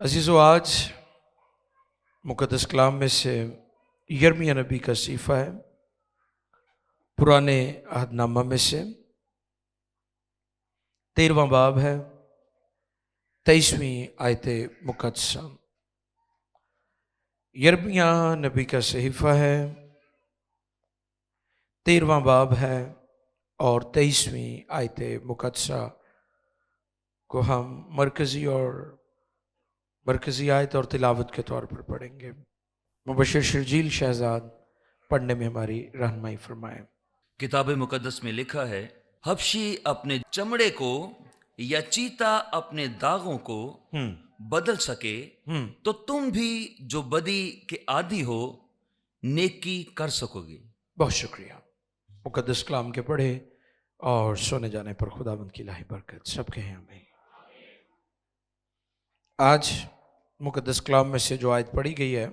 अजीज़ो, आज मुक़द्दस कलाम में से यिर्मयाह नबी का सीफ़ा है। पुराने अहदनामा में से 13वां बाब है, 23वीं आयत मुक़द्दसा। यिर्मयाह नबी का सहीफ़ा है, 13वां बाब है और 23वीं आयत मुक़द्दसा को हम मरकज़ी आयत और तिलावत के तौर पर पढ़ेंगे। मुबश्शिर शर्जील शहजाद पढ़ने में हमारी रहनुमाई फरमाएं। किताब मुकद्दस में लिखा है, हबशी अपने चमड़े को या चीता अपने दागों को बदल सके तो तुम भी जो बदी के आदी हो नेकी कर सकोगे। बहुत शुक्रिया। मुकद्दस कलाम के पढ़े और सोने जाने पर खुदावंद की इलाही बरकत सब कहें आमीन। आज मुकद्दस कलाम में से जो आयत पढ़ी गई है,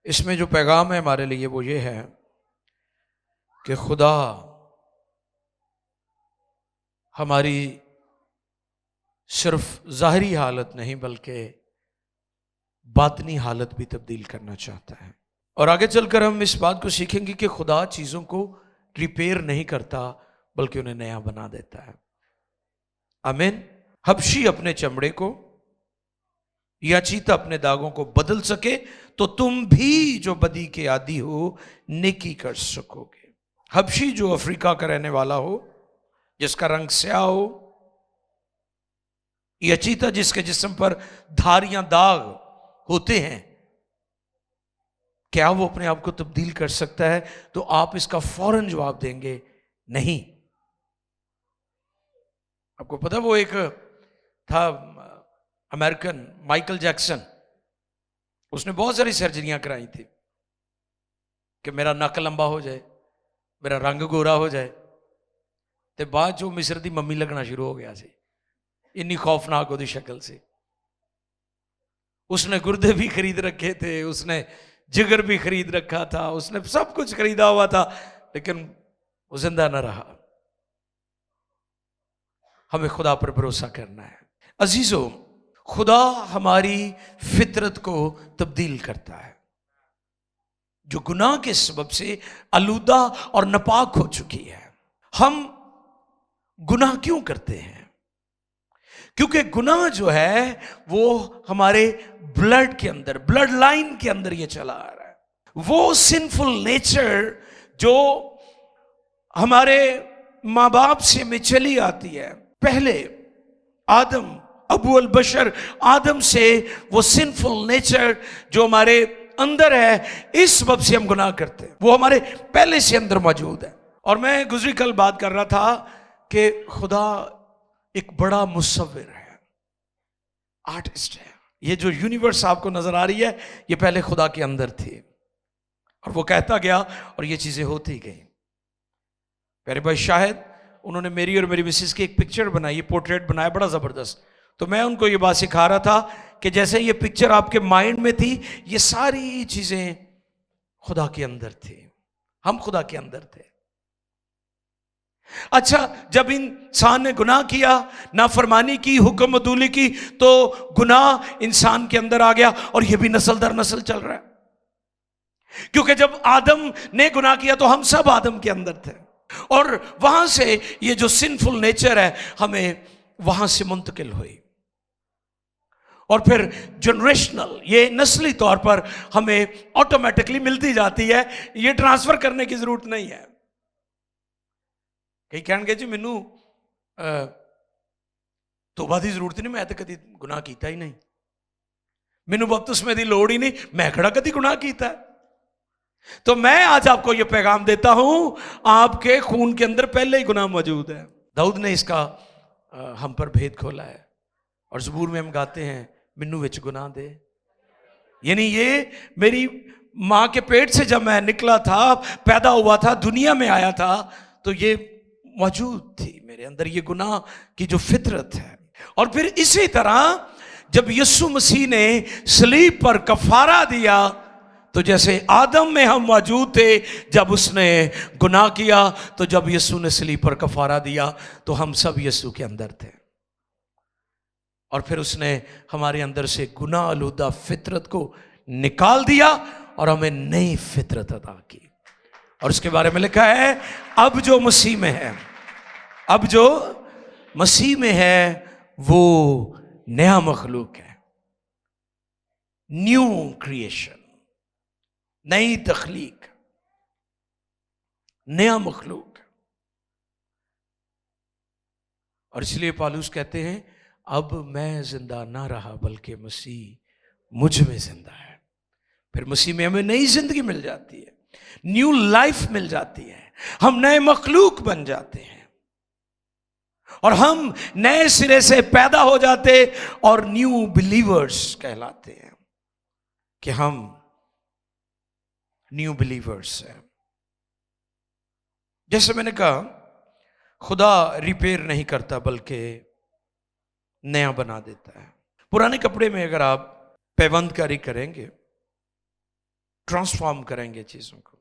इसमें जो पैगाम है हमारे लिए वो ये है कि खुदा हमारी सिर्फ ज़ाहिरी हालत नहीं बल्कि बातनी हालत भी तब्दील करना चाहता है। और आगे चलकर हम इस बात को सीखेंगे कि खुदा चीज़ों को रिपेयर नहीं करता बल्कि उन्हें नया बना देता है। आमीन। हबशी अपने चमड़े को या चीता अपने दागों को बदल सके तो तुम भी जो बदी के आदी हो नेकी कर सकोगे। हबशी जो अफ्रीका का रहने वाला हो, जिसका रंग स्याह हो, या चीता जिसके जिस्म पर धारियां दाग होते हैं, क्या वो अपने आप को तब्दील कर सकता है? तो आप इसका फौरन जवाब देंगे नहीं। आपको पता, वो एक था अमेरिकन माइकल जैक्सन, उसने बहुत सारी सर्जरियां कराई थी कि मेरा नक लंबा हो जाए, मेरा रंग गोरा हो जाए, तो बाद जो मिस्र दी मम्मी लगना शुरू हो गया सी, इन्नी खौफनाक होती शक्ल से। उसने गुर्दे भी खरीद रखे थे, उसने जिगर भी खरीद रखा था, उसने सब कुछ खरीदा हुआ था, लेकिन वो जिंदा न रहा। हमें खुदा पर भरोसा करना है। अजीजों, खुदा हमारी फितरत को तब्दील करता है, जो गुनाह के सबब से आलूदा और नापाक हो चुकी है। हम गुनाह क्यों करते हैं? क्योंकि गुनाह जो है वो हमारे ब्लड के अंदर, ब्लड लाइन के अंदर ये चला आ रहा है। वो सिंफुल नेचर जो हमारे माँ बाप से में चली आती है। पहले आदम, अबू अल बशर आदम से वो सिंफुल नेचर जो हमारे अंदर है, इस सबब से हम गुनाह करते हैं, वो हमारे पहले से अंदर मौजूद है। और मैं गुजरी कल बात कर रहा था कि खुदा एक बड़ा मुसव्विर है, आर्टिस्ट है। ये जो यूनिवर्स आपको नजर आ रही है, ये पहले खुदा के अंदर थी और वो कहता गया और ये चीजें होती गई। प्यारे भाई शाहिद, उन्होंने मेरी और मेरी मिसेस की एक पिक्चर बनाई, पोर्ट्रेट बनाया, बड़ा जबरदस्त। तो मैं उनको ये बात सिखा रहा था कि जैसे ये पिक्चर आपके माइंड में थी, ये सारी चीजें खुदा के अंदर थी, हम खुदा के अंदर थे। अच्छा, जब इंसान ने गुनाह किया, नाफरमानी की, हुक्म अदूली की, तो गुनाह इंसान के अंदर आ गया और ये भी नस्ल दर नस्ल चल रहा है। क्योंकि जब आदम ने गुनाह किया तो हम सब आदम के अंदर थे, और वहां से ये जो सिंफुल नेचर है हमें वहां से मुंतकिल हुई, और फिर जनरेशनल, ये नस्ली तौर पर हमें ऑटोमेटिकली मिलती जाती है। ये ट्रांसफर करने की जरूरत नहीं है। कई कहणगे जी मैनू तौबा की जरूरत नहीं, मैं तो कभी गुनाह किया ही नहीं, मैनू बपतिस्मे की लोड़ ही नहीं, मैं किहड़ा कभी गुनाह किया। तो मैं आज आपको यह पैगाम देता हूं, आपके खून के अंदर पहले ही गुनाह मौजूद है। दाऊद ने इसका हम पर भेद खोला है, और ज़बूर में हम गाते हैं, मिन्नू विच गुनाह दे। यानी ये मेरी माँ के पेट से जब मैं निकला था, पैदा हुआ था, दुनिया में आया था, तो ये मौजूद थी मेरे अंदर, ये गुनाह की जो फितरत है। और फिर इसी तरह जब यीशु मसीह ने सलीब पर कफारा दिया, तो जैसे आदम में हम मौजूद थे जब उसने गुनाह किया, तो जब यीशु ने सलीब पर कफारा दिया तो हम सब यीशु के अंदर थे। और फिर उसने हमारे अंदर से गुनाह आलूदा फितरत को निकाल दिया और हमें नई फितरत अता की। और उसके बारे में लिखा है, अब जो मसीह में है, अब जो मसीह में है वो नया मखलूक है, न्यू क्रिएशन, नई तख्लीक, नया मखलूक। और इसलिए पौलुस कहते हैं, अब मैं जिंदा ना रहा बल्कि मसीह मुझ में जिंदा है। फिर मसीह में हमें नई जिंदगी मिल जाती है, न्यू लाइफ मिल जाती है, हम नए मखलूक बन जाते हैं और हम नए सिरे से पैदा हो जाते और न्यू बिलीवर्स कहलाते हैं कि हम न्यू बिलीवर्स हैं। जैसे मैंने कहा, खुदा रिपेयर नहीं करता बल्कि नया बना देता है। पुराने कपड़े में अगर आप पैबंदकारी करेंगे, ट्रांसफॉर्म करेंगे चीजों को,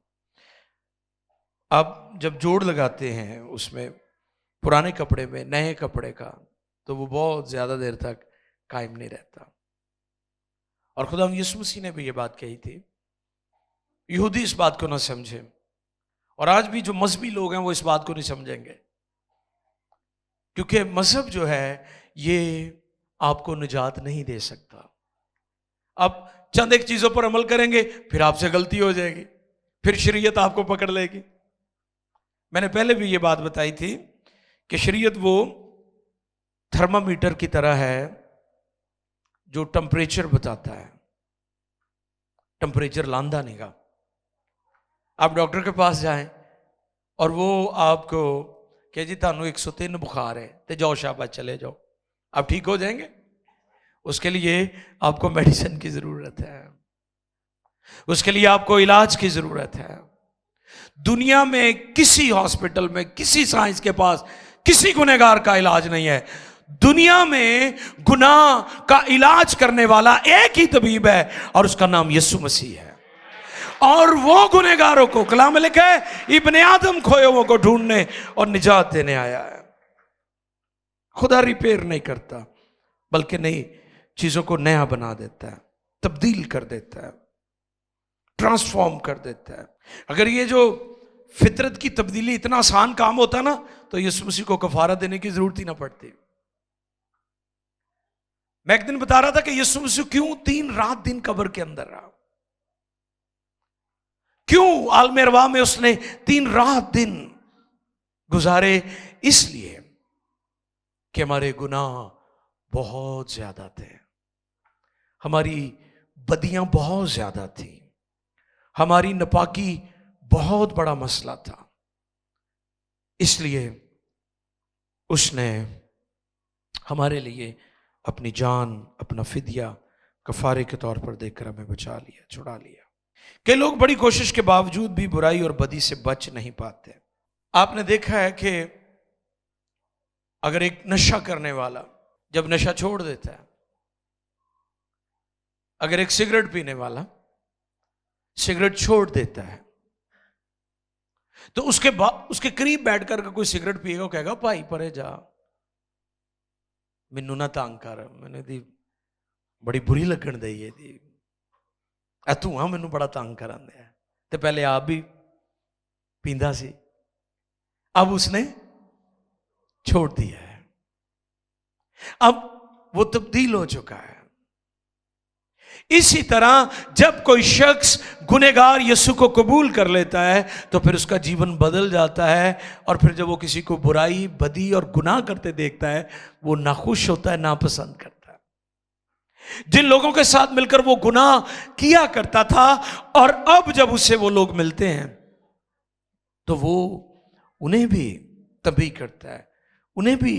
आप जब जोड़ लगाते हैं उसमें पुराने कपड़े में नए कपड़े का, तो वो बहुत ज्यादा देर तक कायम नहीं रहता। और खुदा यीशु मसीह ने भी ये बात कही थी। यहूदी इस बात को ना समझे, और आज भी जो मजहबी लोग हैं वो इस बात को नहीं समझेंगे, क्योंकि मजहब जो है ये आपको निजात नहीं दे सकता। आप चंद एक चीजों पर अमल करेंगे, फिर आपसे गलती हो जाएगी, फिर शरीयत आपको पकड़ लेगी। मैंने पहले भी ये बात बताई थी कि शरीयत वो थर्मामीटर की तरह है जो टेम्परेचर बताता है, टेम्परेचर लांदा नहीं का। आप डॉक्टर के पास जाएं और वो आपको कहे जी थानू 103 बुखार है, तो जाओ शाबाश चले जाओ, आप ठीक हो जाएंगे? उसके लिए आपको मेडिसिन की जरूरत है, उसके लिए आपको इलाज की जरूरत है। दुनिया में किसी हॉस्पिटल में, किसी साइंस के पास किसी गुनहगार का इलाज नहीं है। दुनिया में गुनाह का इलाज करने वाला एक ही तबीब है और उसका नाम यीशु मसीह है। और वो गुनहगारों को, कलाम में लिखा है, इब्ने आदम खोए हुओं को ढूंढने और निजात देने आया है। खुदा रिपेयर नहीं करता बल्कि नई चीजों को नया बना देता है, तब्दील कर देता है, ट्रांसफॉर्म कर देता है। अगर ये जो फितरत की तब्दीली इतना आसान काम होता ना, तो यीशु मसीह को कफारा देने की जरूरत ही ना पड़ती। मैं एक दिन बता रहा था कि यीशु मसीह क्यों 3 रात दिन कब्र के अंदर रहा, क्यों आलम अरवाह में उसने 3 रात दिन गुजारे। इसलिए कि हमारे गुनाह बहुत ज्यादा थे, हमारी बदियां बहुत ज्यादा थी, हमारी नापाकी बहुत बड़ा मसला था। इसलिए उसने हमारे लिए अपनी जान, अपना फिदिया कफारे के तौर पर देकर हमें बचा लिया, छुड़ा लिया। कई लोग बड़ी कोशिश के बावजूद भी बुराई और बदी से बच नहीं पाते। आपने देखा है कि अगर एक नशा करने वाला जब नशा छोड़ देता है, अगर एक सिगरेट पीने वाला सिगरेट छोड़ देता है, तो उसके करीब बैठकर कोई सिगरेट पिएगा, वो कहेगा भाई परे जा, मैनू ना तंग कर, मैंने दी बड़ी बुरी लगन दी है दी धुआं मैनू बड़ा तंग करांदा है। तो पहले आप भी पींदा सी, अब उसने छोड़ दिया है, अब वो तब्दील हो चुका है। इसी तरह जब कोई शख्स गुनहगार यीशु को कबूल कर लेता है तो फिर उसका जीवन बदल जाता है, और फिर जब वो किसी को बुराई, बदी और गुनाह करते देखता है, वो नाखुश होता है, नापसंद करता है। जिन लोगों के साथ मिलकर वो गुनाह किया करता था, और अब जब उससे वो लोग मिलते हैं तो वो उन्हें भी तंबीह करता है, उन्हें भी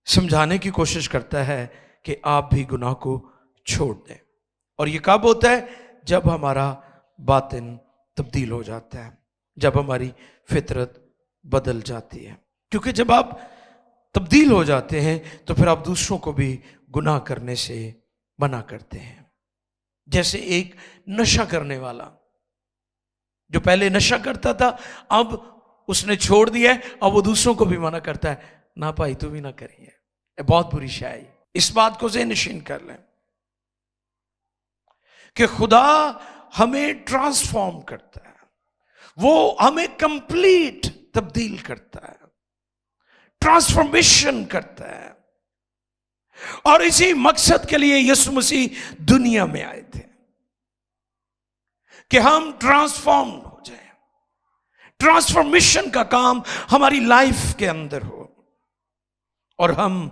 समझाने की कोशिश करता है कि आप भी गुनाह को छोड़ दें। और ये कब होता है? जब हमारा बातिन तब्दील हो जाता है, जब हमारी फितरत बदल जाती है। क्योंकि जब आप तब्दील हो जाते हैं तो फिर आप दूसरों को भी गुनाह करने से मना करते हैं। जैसे एक नशा करने वाला जो पहले नशा करता था, अब उसने छोड़ दिया है, अब वो दूसरों को भी मना करता है, ना भाई तू भी ना करिए, बहुत बुरी शायरी। اس بات کو ذہن نشین کر لیں کہ خدا ہمیں ٹرانسفارم کرتا ہے، وہ ہمیں کمپلیٹ تبدیل کرتا ہے، ٹرانسفارمیشن کرتا ہے، اور اسی مقصد کے لیے یسوع مسیح دنیا میں آئے تھے کہ ہم ٹرانسفارم ہو جائیں، ٹرانسفارمیشن کا کام ہماری لائف کے اندر ہو اور ہم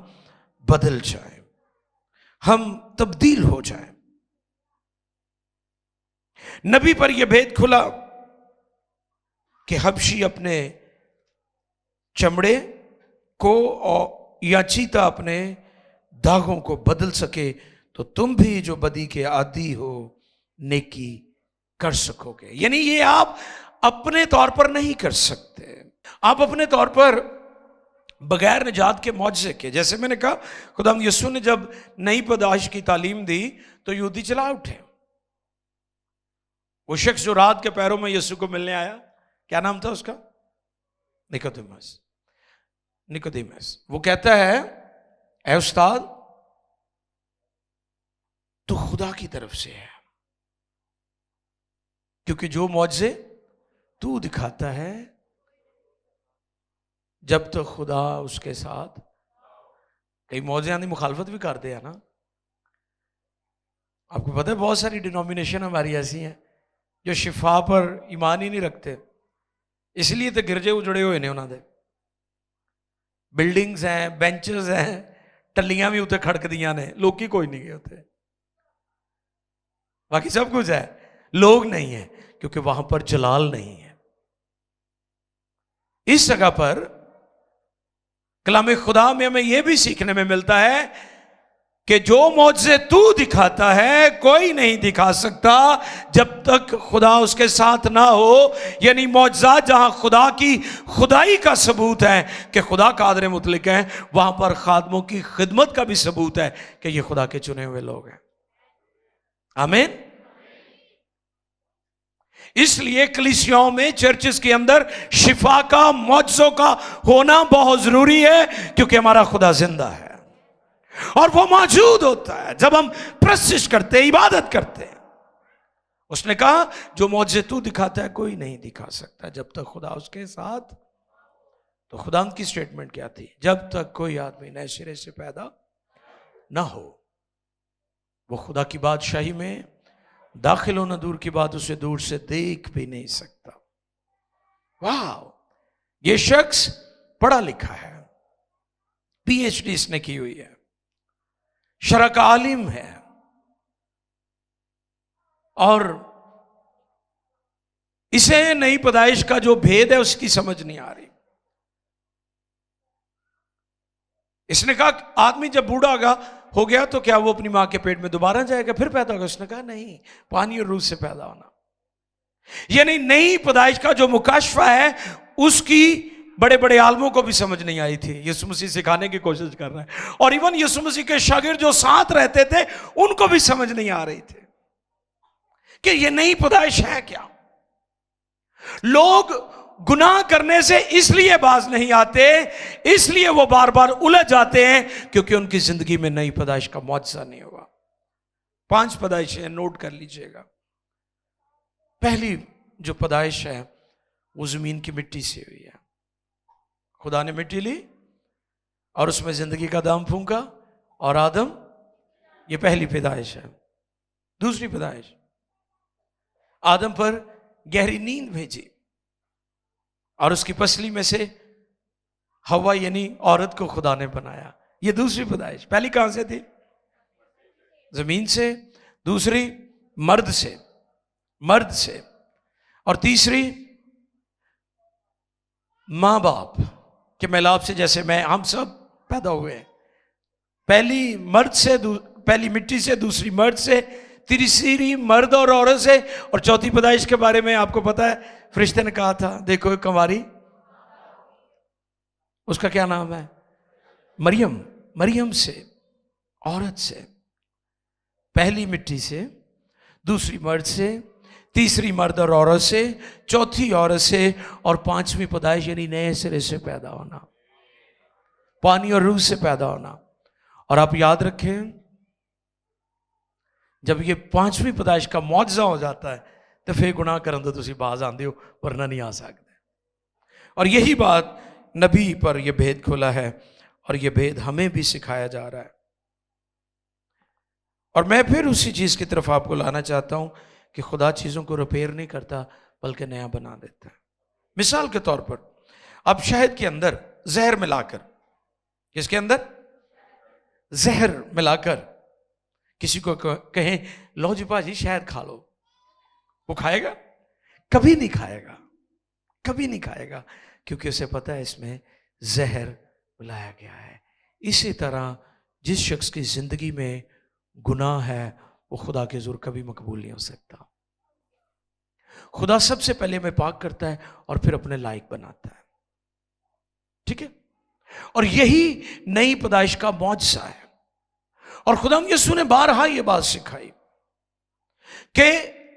بدل جائیں، ہم تبدیل ہو جائیں۔ نبی پر یہ بھید کھلا کہ حبشی اپنے چمڑے کو یا چیتا اپنے داغوں کو بدل سکے تو تم بھی جو بدی کے عادی ہو نیکی کر سکو گے۔ یعنی یہ آپ اپنے طور پر نہیں کر سکتے، آپ اپنے طور پر بغیر نجات کے معجزے کے، جیسے میں نے کہا خدا یسوع نے جب نئی پیدائش کی تعلیم دی تو یہودی چلا اٹھے۔ وہ شخص جو رات کے پیروں میں یسوع کو ملنے آیا، کیا نام تھا اس کا؟ نکودیمس۔ وہ کہتا ہے اے استاد تو خدا کی طرف سے ہے، کیونکہ جو معجزے تو دکھاتا ہے جب تک خدا اس کے ساتھ، کئی معجزے آنے مخالفت بھی کرتے ہیں نا۔ آپ کو پتہ ہے بہت ساری ڈینومینیشن ہماری ایسی ہیں جو شفا پر ایمان ہی نہیں رکھتے، اس لیے تو گرجے اجڑے ہوئے نے انہوں نے، بلڈنگز ہیں، بینچز ہیں، ٹلیاں بھی اتنے کھڑک دیاں نے، لوگ ہی کوئی نہیں گئے ہوتے، باقی سب کچھ ہے، لوگ نہیں ہیں کیونکہ وہاں پر جلال نہیں ہے۔ اس جگہ پر کلام خدا میں ہمیں یہ بھی سیکھنے میں ملتا ہے کہ جو معجزے تو دکھاتا ہے کوئی نہیں دکھا سکتا جب تک خدا اس کے ساتھ نہ ہو۔ یعنی معجزات جہاں خدا کی خدائی کا ثبوت ہے کہ خدا قادر مطلق ہے، وہاں پر خادموں کی خدمت کا بھی ثبوت ہے کہ یہ خدا کے چنے ہوئے لوگ ہیں۔ آمین۔ اس لیے کلیسیاؤں میں، چرچز کے اندر شفا کا، معجزوں کا ہونا بہت ضروری ہے، کیونکہ ہمارا خدا زندہ ہے اور وہ موجود ہوتا ہے جب ہم پرستش کرتے ہیں، عبادت کرتے ہیں۔ اس نے کہا جو معجزے تو دکھاتا ہے کوئی نہیں دکھا سکتا جب تک خدا اس کے ساتھ۔ تو خدا کی سٹیٹمنٹ کیا تھی؟ جب تک کوئی آدمی نئے سرے سے پیدا نہ ہو وہ خدا کی بادشاہی میں داخل ہونا دور کی بات، اسے دور سے دیکھ بھی نہیں سکتا۔ واو، یہ شخص پڑھا لکھا ہے، پی ایچ ڈی اس نے کی ہوئی ہے، شرع کا عالم ہے، اور اسے نئی پیدائش کا جو بھید ہے اس کی سمجھ نہیں آ رہی۔ اس نے کہا آدمی جب بوڑھا ہو گیا تو کیا وہ اپنی ماں کے پیٹ میں دوبارہ جائے گا پھر پیدا ہوگا؟ اس نے کہا نہیں، پانی اور روح سے پیدا ہونا۔ یعنی نئی پیدائش کا جو مکاشفہ ہے اس کی بڑے بڑے عالموں کو بھی سمجھ نہیں آئی تھی، یسوع مسیح سکھانے کی کوشش کر رہا ہے، اور ایون یسوع مسیح کے شاگرد جو ساتھ رہتے تھے ان کو بھی سمجھ نہیں آ رہی تھی کہ یہ نئی پیدائش ہے کیا۔ لوگ گناہ کرنے سے اس لیے باز نہیں آتے، اس لیے وہ بار بار الجھ جاتے ہیں کیونکہ ان کی زندگی میں نئی پیدائش کا معجزہ نہیں ہوا۔ 5 پیدائشیں نوٹ کر لیجئے گا۔ پہلی جو پیدائش ہے وہ زمین کی مٹی سے ہوئی ہے۔ خدا نے مٹی لی اور اس میں زندگی کا دم پھونکا اور آدم، یہ پہلی پیدائش ہے۔ دوسری پیدائش، آدم پر گہری نیند بھیجی اور اس کی پسلی میں سے ہوا یعنی عورت کو خدا نے بنایا، یہ دوسری پیدائش۔ پہلی کہاں سے تھی؟ زمین سے، دوسری مرد سے، اور تیسری ماں باپ کے میلاب سے، جیسے ہم سب پیدا ہوئے ہیں، پہلی مٹی سے، دوسری مرد سے، تیسری مرد اور عورت سے، اور چوتھی پیدائش کے بارے میں آپ کو پتا ہے فرشتے نے کہا تھا دیکھو ایک کنواری، اس کا کیا نام ہے؟ مریم سے، عورت سے، پہلی مٹی سے، دوسری مرد سے، تیسری مرد اور عورت سے، چوتھی عورت سے، اور 5ویں پیدائش یعنی نئے سرے سے پیدا ہونا، پانی اور روح سے پیدا ہونا۔ اور آپ یاد رکھیں جب یہ 5ویں پیدائش کا معجزہ ہو جاتا ہے تو پھر گناہ کرن تو تسی باز آندے ہو ورنہ نہیں آ سکتے. اور یہی بات نبی پر یہ بھید کھلا ہے اور یہ بھید ہمیں بھی سکھایا جا رہا ہے. اور میں پھر اسی چیز کی طرف آپ کو لانا چاہتا ہوں کہ خدا چیزوں کو ریپیئر نہیں کرتا بلکہ نیا بنا دیتا ہے. مثال کے طور پر آپ شہد کے اندر زہر ملا کر، کس کے اندر زہر ملا کر کسی کو کہیں لو جی باجی شہد کھا لو، وہ کھائے گا؟ کبھی نہیں کھائے گا، کبھی نہیں کھائے گا، کیونکہ اسے پتا ہے اس میں زہر ملایا گیا ہے. اسی طرح جس شخص کی زندگی میں گناہ ہے وہ خدا کے حضور کبھی مقبول نہیں ہو سکتا. خدا سب سے پہلے ہمیں پاک کرتا ہے اور پھر اپنے لائق بناتا ہے. ٹھیک ہے؟ اور یہی نئی پیدائش کا معجزہ ہے. اور خدا یسوع نے بارہا یہ بات سکھائی کہ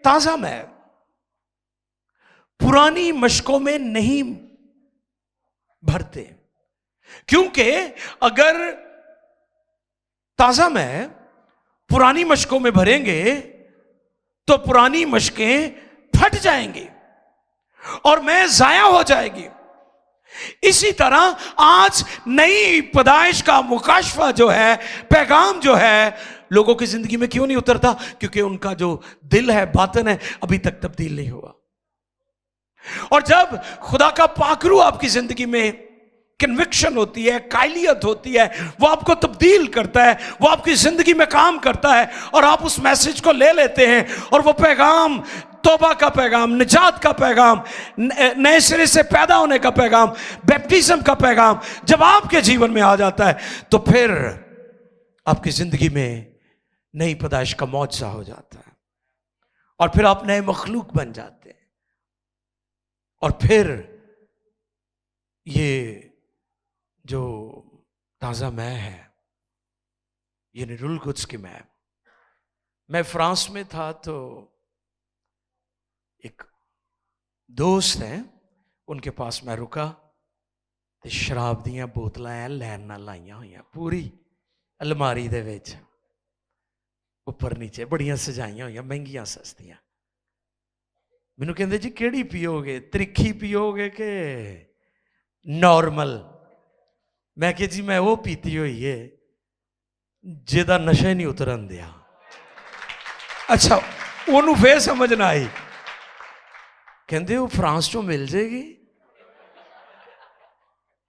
تازہ میں پرانی مشکوں میں نہیں بھرتے، کیونکہ اگر تازہ میں پرانی مشکوں میں بھریں گے تو پرانی مشکیں پھٹ جائیں گی اور میں ضائع ہو جائے گی. اسی طرح آج نئی پیدائش کا مکاشفہ جو ہے، پیغام جو ہے، لوگوں کی زندگی میں کیوں نہیں اترتا؟ کیونکہ ان کا جو دل ہے، باطن ہے، ابھی تک تبدیل نہیں ہوا. اور جب خدا کا پاک روح آپ کی زندگی میں کنوکشن ہوتی ہے، قائلیت ہوتی ہے، وہ آپ کو تبدیل کرتا ہے، وہ آپ کی زندگی میں کام کرتا ہے اور آپ اس میسج کو لے لیتے ہیں اور وہ پیغام، توبہ کا پیغام، نجات کا پیغام، نئے سرے سے پیدا ہونے کا پیغام، بیپٹیزم کا پیغام جب آپ کے جیون میں آ جاتا ہے تو پھر آپ کی زندگی میں نئی پیدائش کا معجزہ ہو جاتا ہے اور پھر آپ نئے مخلوق بن جاتے ہیں. اور پھر یہ جو تازہ میں ہے، یعنی روح القدس کی میں فرانس میں تھا تو ایک دوست ہیں، ان کے پاس میں رکا تو شراب دیاں بوتلاں لین نہ لائیاں ہوئی پوری الماری دے وچ، اوپر نیچے بڑیاں سجائیاں ہوئی، مہنگیاں سستیاں. مینوں کہندے جی کیڑی پیو گے، ترکھی پیو گے کہ نارمل؟ میں کہ جی میں وہ پیتی ہوئی ہے جیدہ نشہ نہیں اترن دیا. اچھا انہوں پھر سمجھ نہ آئی، کہندے وہ فرانس چوں مل جائے گی؟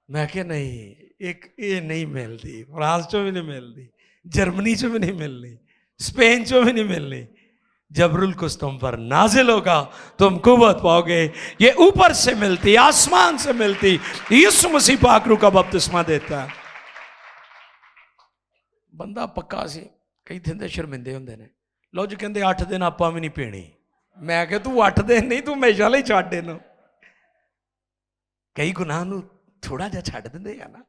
میں کہ نہیں، ایک یہ نہیں ملتی، فرانس چوں بھی نہیں ملتی، جرمنی چوں بھی نہیں ملنی، اسپین چوں بھی نہیں ملنی. جب روح القدس تم پر نازل ہوگا تم قوت پاؤ گے. یہ اوپر سے ملتی، آسمان سے ملتی. یسوع مسیح پاک روح کا بپتسمہ دیتا ہے. بندہ پکا سی، کئی دن شرمندے ہوندے نے، لو جی کہندے 8 دن آپاں بھی نہیں پینی. میں کہ تو 8 دن نہیں، تو ہمیشہ لئی چھڈ دینا. کئی گناہ نو تھوڑا جا چھڈ دیندے ہیں نا.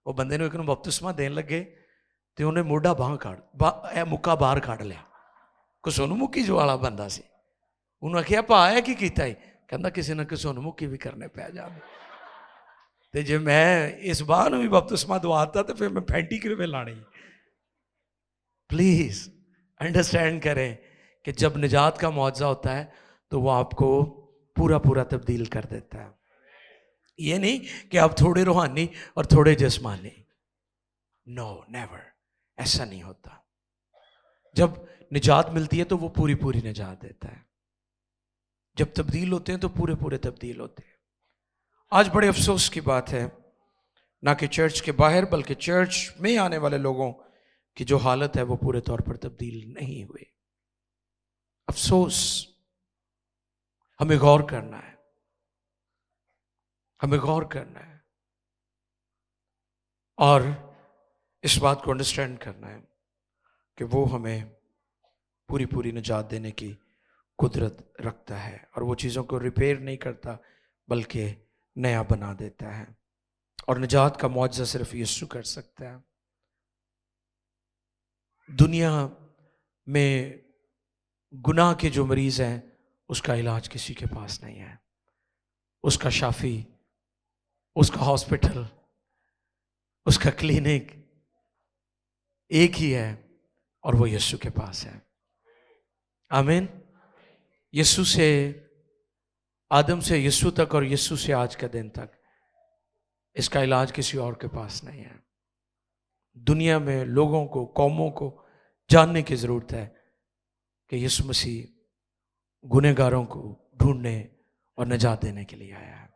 وہ بندے نو ایک نو بپتسمہ دین لگے تے اونے موڈا مکا باہر کھڑ لیا. کوئی سونو مکی جو والا بندہ سی، انہوں نے کہا پا ہے کی کیتا ہے؟ کہندا کسی نہ کسی سونو مکی بھی کرنے پہ جانے. تے جے میں اس باہ نو بھی بپتسمہ دواتا تو پھر میں پھینٹی کیویں لانی. پلیز انڈرسٹینڈ کریں کہ جب نجات کا معجزہ ہوتا ہے تو وہ آپ کو پورا تبدیل کر دیتا ہے. یہ نہیں کہ آپ تھوڑے روحانی اور تھوڑے جسمانی. نو نیور، ایسا نہیں ہوتا. جب نجات ملتی ہے تو وہ پوری نجات دیتا ہے. جب تبدیل ہوتے ہیں تو پورے تبدیل ہوتے ہیں. آج بڑے افسوس کی بات ہے، نہ کہ چرچ کے باہر بلکہ چرچ میں آنے والے لوگوں کی جو حالت ہے وہ پورے طور پر تبدیل نہیں ہوئی. افسوس. ہمیں غور کرنا ہے، ہمیں غور کرنا ہے اور اس بات کو انڈرسٹینڈ کرنا ہے کہ وہ ہمیں پوری نجات دینے کی قدرت رکھتا ہے اور وہ چیزوں کو ریپیئر نہیں کرتا بلکہ نیا بنا دیتا ہے. اور نجات کا معجزہ صرف یسوع کر سکتا ہے. دنیا میں گناہ کے جو مریض ہیں اس کا علاج کسی کے پاس نہیں ہے. اس کا شافی، اس کا ہاسپٹل، اس کا کلینک एक ही है और वो यीशु के पास है। आमीन। यीशु से आदम से यीशु तक और यीशु से आज के दिन तक, इसका इलाज किसी और के पास नहीं है। दुनिया में लोगों को, कौमों को जानने की जरूरत है कि यीशु मसीह गुनहगारों को ढूंढने और निजात देने के लिए आया है।